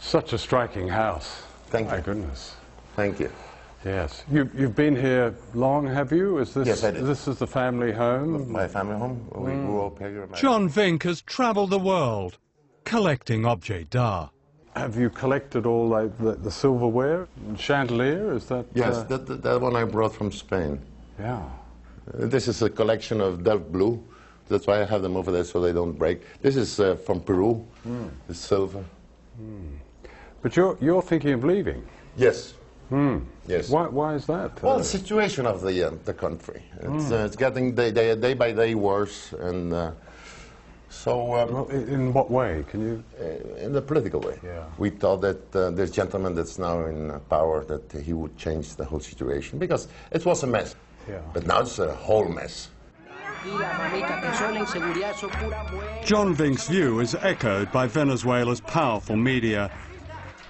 Such a striking house. Thank you. My goodness. Thank you. Yes. You've been here long, have you? Yes, I did. This is the family home? My family home. We grew up here. John Vink has travelled the world, collecting objets d'art. Have you collected all the silverware, chandelier? Is that? Yes, that one I brought from Spain. Yeah. This is a collection of Delft blue. That's why I have them over there so they don't break. This is from Peru. It's silver. But you're thinking of leaving? Yes. Yes. Why is that? Well, the situation of the country. It's getting day by day worse, and so. Well, in what way? Can you? In the political way. Yeah. We thought that this gentleman that's now in power, that he would change the whole situation, because it was a mess. Yeah. But now it's a whole mess. John Vink's view is echoed by Venezuela's powerful media.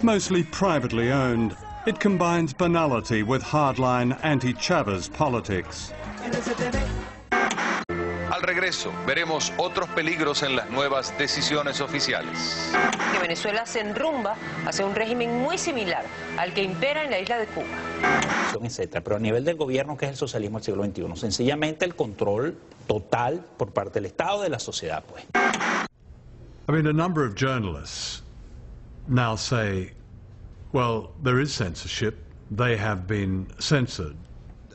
Mostly privately owned, it combines banality with hardline anti-Chávez politics. Al regreso, veremos otros peligros en las nuevas decisiones oficiales. Que Venezuela se enrumba hacia un régimen muy similar al que impera en la isla de Cuba. Etcétera. Pero a nivel del gobierno, que es el socialismo del siglo XXI, sencillamente el control total por parte del Estado de la sociedad, pues. I mean, a number of journalists now say, well, there is censorship. They have been censored.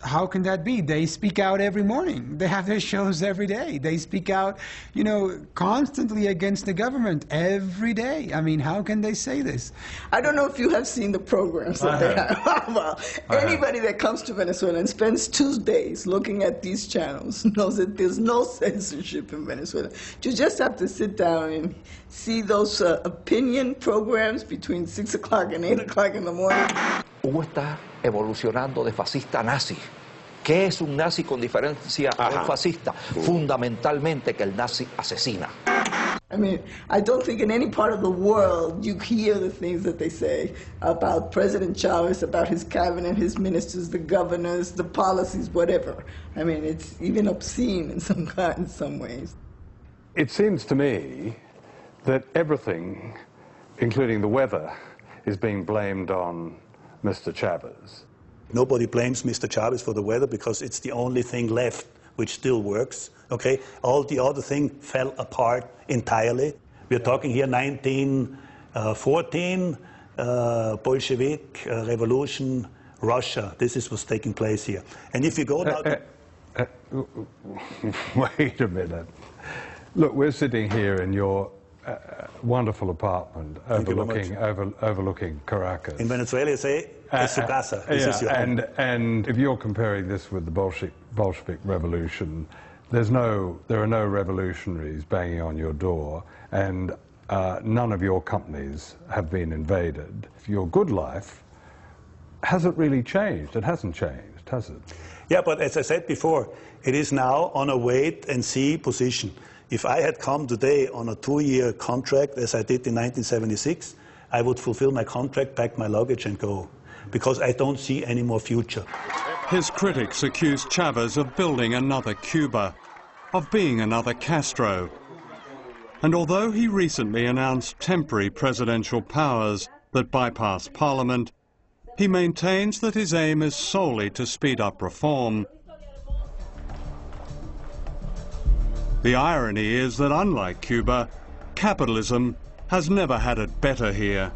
How can that be? They speak out every morning. They have their shows every day. They speak out, you know, constantly against the government every day. I mean, how can they say this? I don't know if you have seen the programs that they have. Well, anybody that comes to Venezuela and spends 2 days looking at these channels knows that there's no censorship in Venezuela. You just have to sit down and see those opinion programs between 6 o'clock and 8 o'clock in the morning. Hugo está evolucionando de fascista a nazi. ¿Qué es un nazi con diferencia a un fascista? Fundamentalmente que el nazi asesina. I mean, I don't think in any part of the world you hear the things that they say about President Chávez, about his cabinet, his ministers, the governors, the policies, whatever. I mean, it's even obscene in some ways. It seems to me that everything, including the weather, is being blamed on Mr. Chávez. Nobody blames Mr. Chávez for the weather because it's the only thing left which still works. Okay, all the other things fell apart entirely. We're talking here 1914, Bolshevik revolution, Russia. This is what's taking place here. And if you go now wait a minute. Look, we're sitting here in your wonderful apartment overlooking Caracas. In Venezuela, you say, es su casa. This is your home. And if you're comparing this with the Bolshevik Revolution, there are no revolutionaries banging on your door, and none of your companies have been invaded. Your good life hasn't really changed. It hasn't changed, has it? Yeah, but as I said before, it is now on a wait-and-see position. If I had come today on a 2-year contract, as I did in 1976, I would fulfill my contract, pack my luggage and go, because I don't see any more future. His critics accuse Chávez of building another Cuba, of being another Castro. And although he recently announced temporary presidential powers that bypass Parliament, he maintains that his aim is solely to speed up reform. The irony is that, unlike Cuba, capitalism has never had it better here.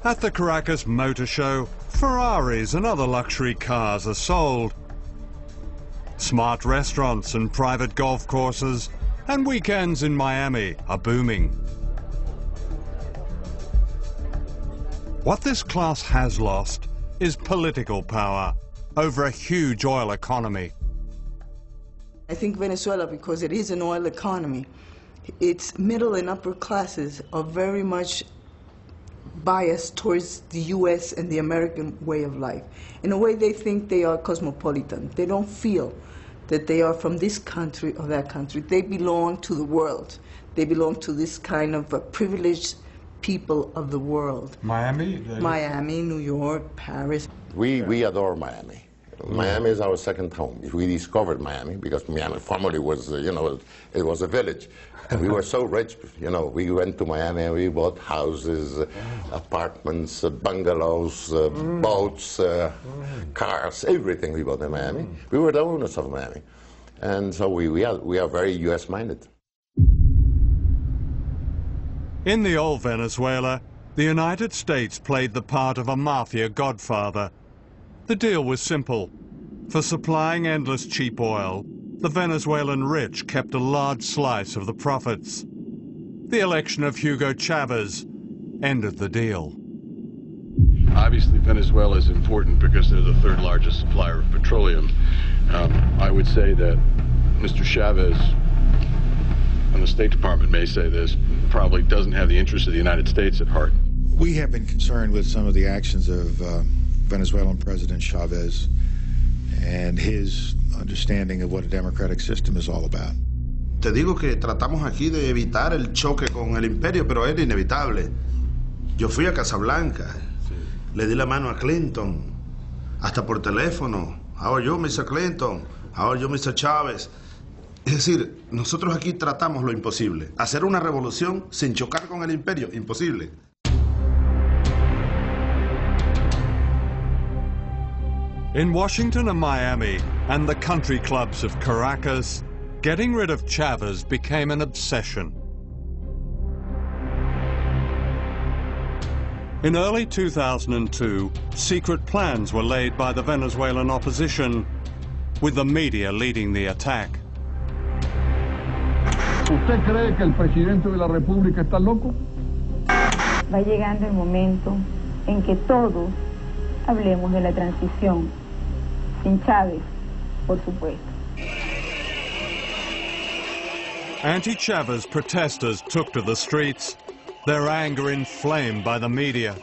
At the Caracas Motor Show, Ferraris and other luxury cars are sold. Smart restaurants and private golf courses and weekends in Miami are booming. What this class has lost is political power over a huge oil economy. I think Venezuela, because it is an oil economy, its middle and upper classes are very much biased towards the U.S. and the American way of life. In a way, they think they are cosmopolitan. They don't feel that they are from this country or that country. They belong to the world. They belong to this kind of privileged people of the world. Miami? Miami, New York, Paris. We adore Miami. Miami is our second home. We discovered Miami because Miami formerly was, you know, it was a village. And we were so rich, you know, we went to Miami and we bought houses, apartments, bungalows, boats, cars, everything we bought in Miami. We were the owners of Miami. And so we are very US-minded. In the old Venezuela, the United States played the part of a mafia godfather. The deal was simple. For supplying endless cheap oil, the Venezuelan rich kept a large slice of the profits. The election of Hugo Chávez ended the deal. Obviously, Venezuela is important because they're the third largest supplier of petroleum. I would say that Mr. Chávez, and the State Department may say this, probably doesn't have the interests of the United States at heart. We have been concerned with some of the actions of Venezuelan President Chávez and his understanding of what a democratic system is all about. Te digo que tratamos aquí de evitar el choque con el imperio, pero era inevitable. Yo fui a Casablanca, le di la mano a Clinton, hasta por teléfono. How are you, Mr. Clinton? How are you, Mr. Chávez? Es decir, nosotros aquí tratamos lo imposible. Hacer una revolución sin chocar con el imperio, imposible. In Washington and Miami and the country clubs of Caracas, getting rid of Chávez became an obsession. In early 2002, secret plans were laid by the Venezuelan opposition, with the media leading the attack. ¿Usted cree que el presidente de la República está loco? Va llegando el momento en que todos hablemos de la transición, sin Chávez, por supuesto. Anti-Chávez protesters took to the streets, their anger inflamed by the media.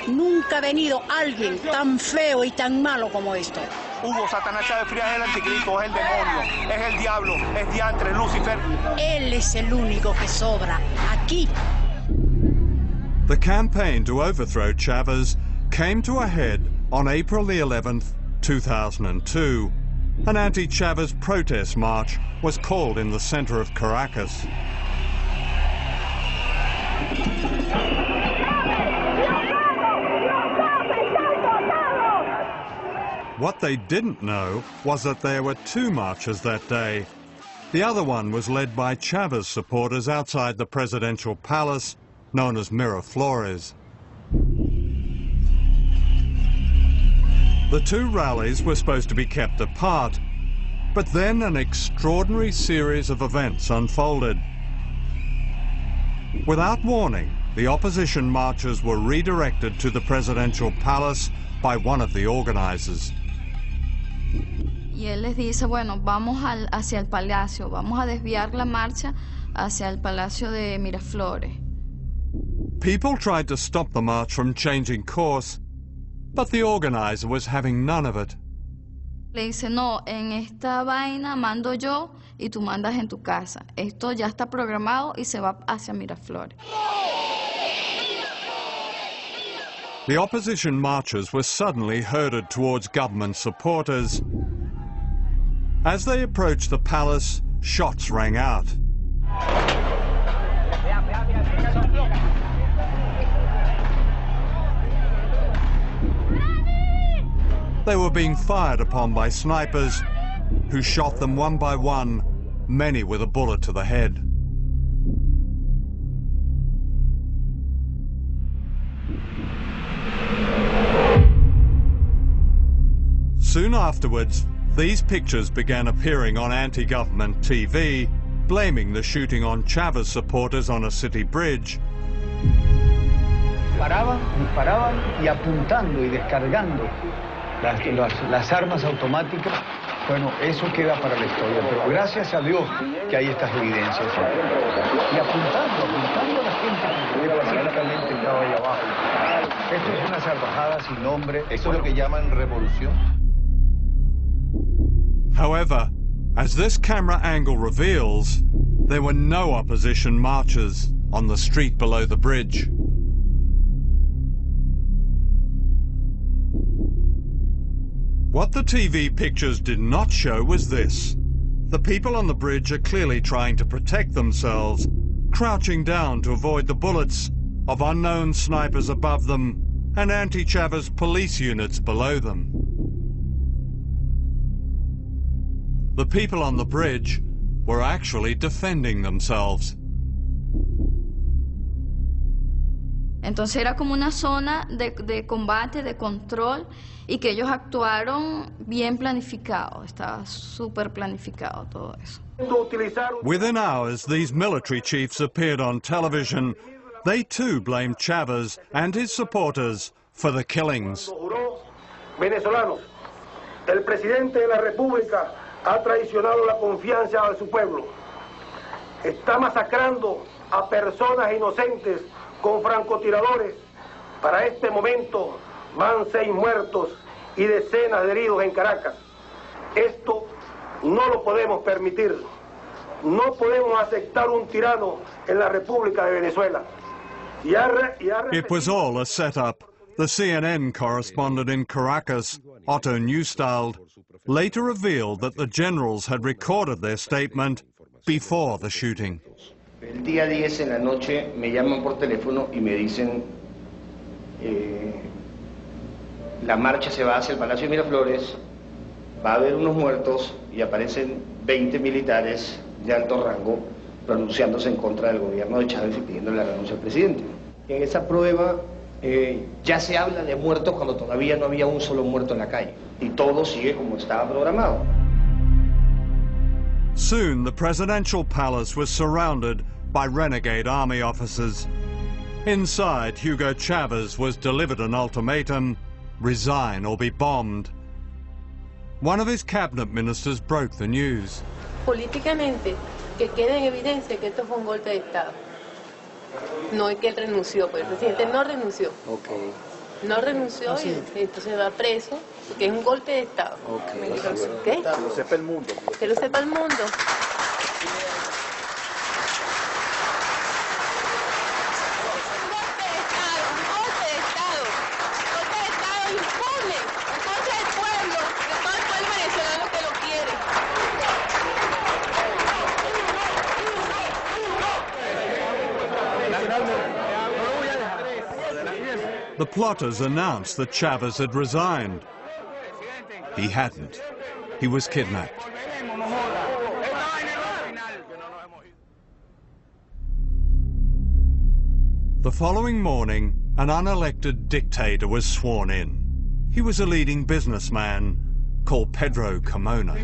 Nunca ha venido alguien tan feo y tan malo como esto. Hugo Satanás Chávez Frías es el anticristo, es el demonio, es el diablo, es diantre, Lucifer. Él es el único que sobra aquí. The campaign to overthrow Chávez came to a head on April the 11th, 2002. An anti-Chávez protest march was called in the center of Caracas. What they didn't know was that there were two marches that day. The other one was led by Chávez supporters outside the presidential palace, known as Miraflores. The two rallies were supposed to be kept apart, but then an extraordinary series of events unfolded. Without warning, the opposition marchers were redirected to the presidential palace by one of the organizers. Y él les dice, bueno, vamos hacia el palacio, vamos a desviar la marcha hacia el palacio de Miraflores. People tried to stop the march from changing course, but the organizer was having none of it. Le dice, no, en esta vaina mando yo y tú mandas en tu casa. Esto ya está programado y se va hacia Miraflores. The opposition marchers were suddenly herded towards government supporters. As they approached the palace, shots rang out. They were being fired upon by snipers who shot them one by one, many with a bullet to the head. Soon afterwards, these pictures began appearing on anti-government TV, blaming the shooting on Chávez supporters on a city bridge. Paraban, disparaban y apuntando y descargando las armas automáticas. Bueno, eso queda para la historia, pero gracias a Dios que hay estas evidencias. Y apuntando a la gente que pacíficamente estaba ahí abajo. Esto es una salvajada sin nombre. Esto es lo que llaman revolución. However, as this camera angle reveals, there were no opposition marchers on the street below the bridge. What the TV pictures did not show was this. The people on the bridge are clearly trying to protect themselves, crouching down to avoid the bullets of unknown snipers above them and anti-Chávez police units below them. The people on the bridge were actually defending themselves. Entonces era como una zona de combate, de control, y que ellos actuaron bien planificado, estaba súper planificado todo eso. Within hours, these military chiefs appeared on television. They too blamed Chávez and his supporters for the killings. Venezolanos, el presidente de la República ha traicionado la confianza de su pueblo. Está masacrando a personas inocentes con francotiradores. Para este momento van 6 muertos y decenas de heridos en Caracas. Esto no lo podemos permitir. No podemos aceptar un tirano en la República de Venezuela. It was all a setup. The CNN correspondent in Caracas, Otto Neustald, later revealed that the generals had recorded their statement before the shooting. El día 10 en la noche me llaman por teléfono y me dicen la marcha se va hacia el Palacio de Miraflores, va a haber unos muertos y aparecen 20 militares de alto rango pronunciándose en contra del gobierno de Chávez y pidiendo la renuncia al presidente. En esa prueba ya se habla de muertos cuando todavía no había un solo muerto en la calle y todo sigue como estaba programado. Soon the presidential palace was surrounded by renegade army officers. Inside, Hugo Chávez was delivered an ultimatum: resign or be bombed. One of his cabinet ministers broke the news. Políticamente, que quede en evidencia que esto fue un golpe de Estado. No es que él renunció, pues el presidente no renunció. Okay. No renunció y entonces va preso, porque es un golpe de Estado. Okay. ¿Qué? Que lo sepa el mundo. Que lo sepa el mundo. The plotters announced that Chávez had resigned. He hadn't. He was kidnapped. The following morning, an unelected dictator was sworn in. He was a leading businessman called Pedro Carmona.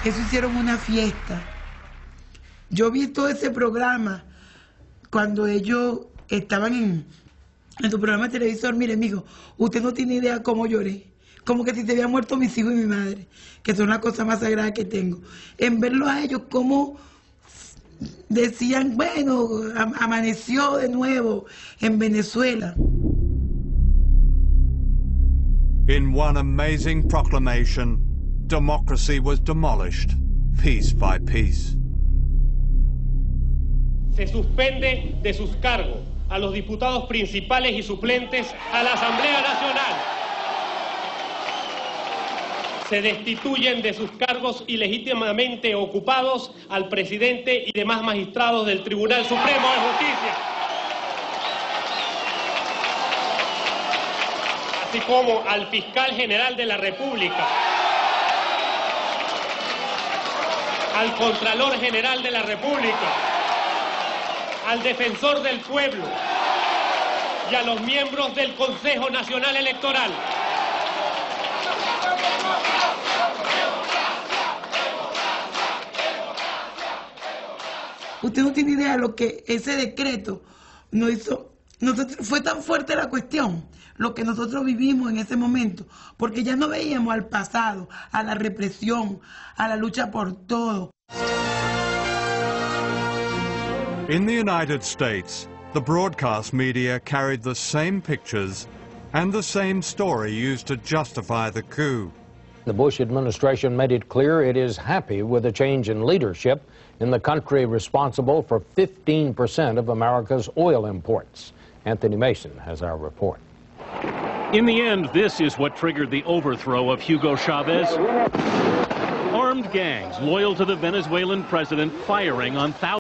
Eso hicieron una fiesta. Yo vi todo ese programa cuando ellos estaban en tu programa de televisor. Mire, mijo, usted no tiene idea cómo lloré. Como que si se habían muerto mis hijos y mi madre, que son la cosa más sagrada que tengo. En verlos a ellos, como decían, bueno, amaneció de nuevo en Venezuela. In one amazing proclamation, democracy was demolished, piece by piece. Se suspende de sus cargos a los diputados principales y suplentes a la Asamblea Nacional. Se destituyen de sus cargos ilegítimamente ocupados al presidente y demás magistrados del Tribunal Supremo de Justicia, así como al fiscal general de la República, al Contralor General de la República, al Defensor del Pueblo y a los miembros del Consejo Nacional Electoral. Usted no tiene idea de lo que ese decreto nos hizo. Fue tan fuerte la cuestión, lo que nosotros vivimos en ese momento, porque ya no veíamos al pasado, a la represión, a la lucha por todo. In the United States, the broadcast media carried the same pictures and the same story used to justify the coup. The Bush administration made it clear it is happy with a change in leadership in the country responsible for 15% of America's oil imports. Anthony Mason has our report. In the end, this is what triggered the overthrow of Hugo Chávez. Armed gangs loyal to the Venezuelan president firing on thousands